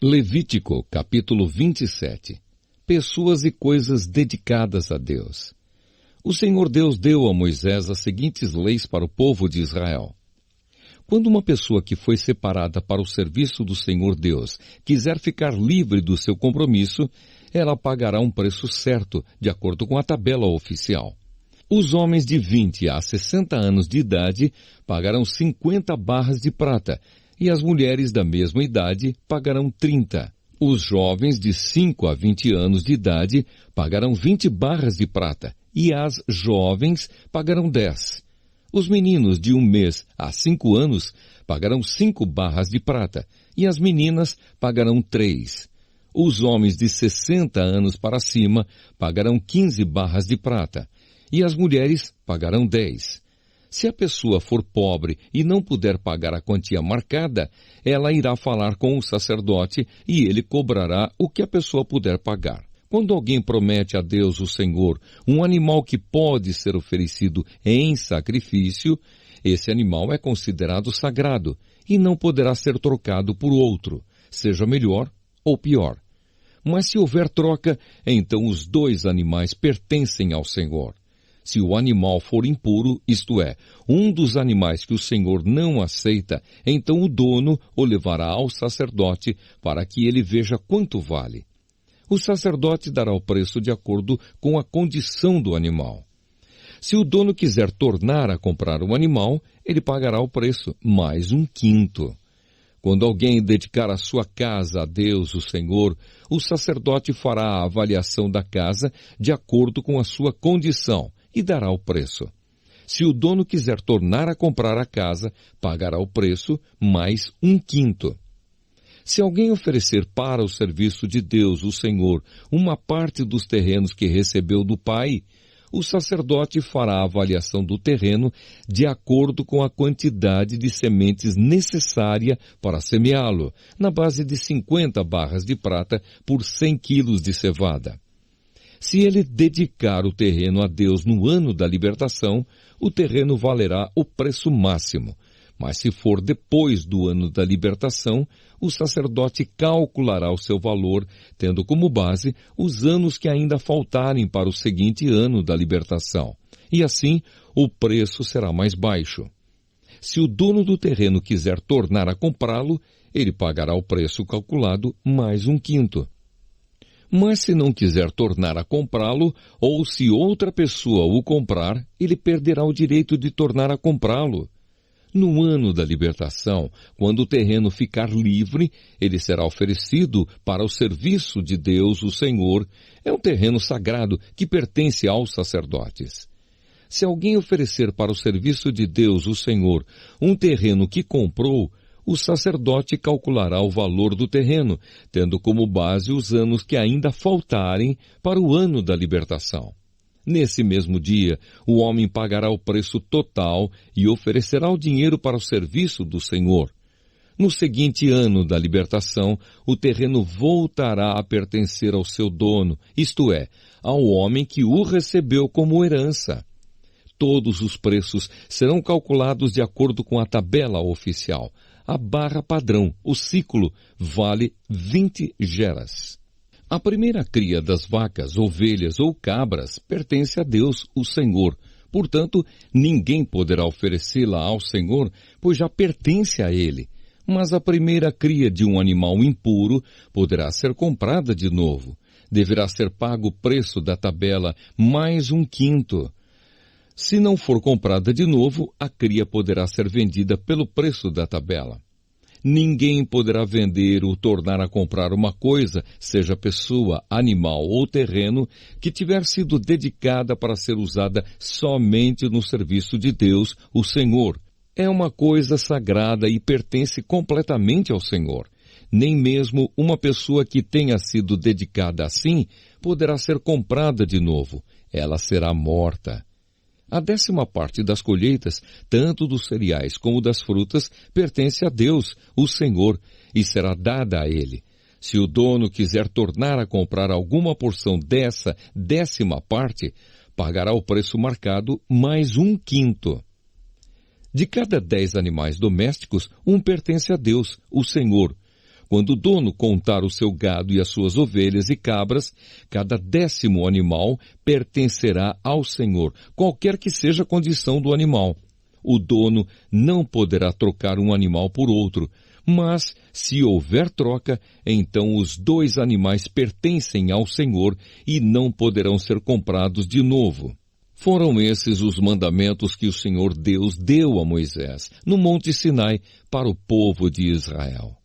Levítico, capítulo 27. Pessoas e coisas dedicadas a Deus. O Senhor Deus deu a Moisés as seguintes leis para o povo de Israel. Quando uma pessoa que foi separada para o serviço do Senhor Deus quiser ficar livre do seu compromisso, ela pagará um preço certo, de acordo com a tabela oficial. Os homens de 20 a 60 anos de idade pagarão 50 barras de prata, e as mulheres da mesma idade pagarão 30. Os jovens de 5 a 20 anos de idade pagarão 20 barras de prata, e as jovens pagarão 10. Os meninos de 1 mês a 5 anos pagarão 5 barras de prata, e as meninas pagarão 3. Os homens de 60 anos para cima pagarão 15 barras de prata, e as mulheres pagarão 10. Se a pessoa for pobre e não puder pagar a quantia marcada, ela irá falar com o sacerdote e ele cobrará o que a pessoa puder pagar. Quando alguém promete a Deus, o Senhor, um animal que pode ser oferecido em sacrifício, esse animal é considerado sagrado e não poderá ser trocado por outro, seja melhor ou pior. Mas se houver troca, então os 2 animais pertencem ao Senhor. Se o animal for impuro, isto é, um dos animais que o Senhor não aceita, então o dono o levará ao sacerdote para que ele veja quanto vale. O sacerdote dará o preço de acordo com a condição do animal. Se o dono quiser tornar a comprar o animal, ele pagará o preço, mais 1/5. Quando alguém dedicar a sua casa a Deus, o Senhor, o sacerdote fará a avaliação da casa de acordo com a sua condição e dará o preço. Se o dono quiser tornar a comprar a casa, pagará o preço mais 1/5. Se alguém oferecer para o serviço de Deus, o Senhor, uma parte dos terrenos que recebeu do pai, o sacerdote fará a avaliação do terreno de acordo com a quantidade de sementes necessária para semeá-lo, na base de 50 barras de prata por 100 quilos de cevada. Se ele dedicar o terreno a Deus no ano da libertação, o terreno valerá o preço máximo. Mas se for depois do ano da libertação, o sacerdote calculará o seu valor, tendo como base os anos que ainda faltarem para o seguinte ano da libertação. E assim, o preço será mais baixo. Se o dono do terreno quiser tornar a comprá-lo, ele pagará o preço calculado mais 1/5. Mas se não quiser tornar a comprá-lo, ou se outra pessoa o comprar, ele perderá o direito de tornar a comprá-lo. No ano da libertação, quando o terreno ficar livre, ele será oferecido para o serviço de Deus, o Senhor. É um terreno sagrado que pertence aos sacerdotes. Se alguém oferecer para o serviço de Deus, o Senhor, um terreno que comprou, o sacerdote calculará o valor do terreno, tendo como base os anos que ainda faltarem para o ano da libertação. Nesse mesmo dia, o homem pagará o preço total e oferecerá o dinheiro para o serviço do Senhor. No seguinte ano da libertação, o terreno voltará a pertencer ao seu dono, isto é, ao homem que o recebeu como herança. Todos os preços serão calculados de acordo com a tabela oficial. A barra padrão, o ciclo, vale 20 geras. A primeira cria das vacas, ovelhas ou cabras pertence a Deus, o Senhor. Portanto, ninguém poderá oferecê-la ao Senhor, pois já pertence a Ele. Mas a primeira cria de um animal impuro poderá ser comprada de novo. Deverá ser pago o preço da tabela mais 1/5. Se não for comprada de novo, a cria poderá ser vendida pelo preço da tabela. Ninguém poderá vender ou tornar a comprar uma coisa, seja pessoa, animal ou terreno, que tiver sido dedicada para ser usada somente no serviço de Deus, o Senhor. É uma coisa sagrada e pertence completamente ao Senhor. Nem mesmo uma pessoa que tenha sido dedicada assim poderá ser comprada de novo. Ela será morta. A 10ª parte das colheitas, tanto dos cereais como das frutas, pertence a Deus, o Senhor, e será dada a Ele. Se o dono quiser tornar a comprar alguma porção dessa 10ª parte, pagará o preço marcado mais 1/5. De cada 10 animais domésticos, um pertence a Deus, o Senhor. Quando o dono contar o seu gado e as suas ovelhas e cabras, cada 10º animal pertencerá ao Senhor, qualquer que seja a condição do animal. O dono não poderá trocar um animal por outro, mas, se houver troca, então os 2 animais pertencem ao Senhor e não poderão ser comprados de novo. Foram esses os mandamentos que o Senhor Deus deu a Moisés, no Monte Sinai, para o povo de Israel.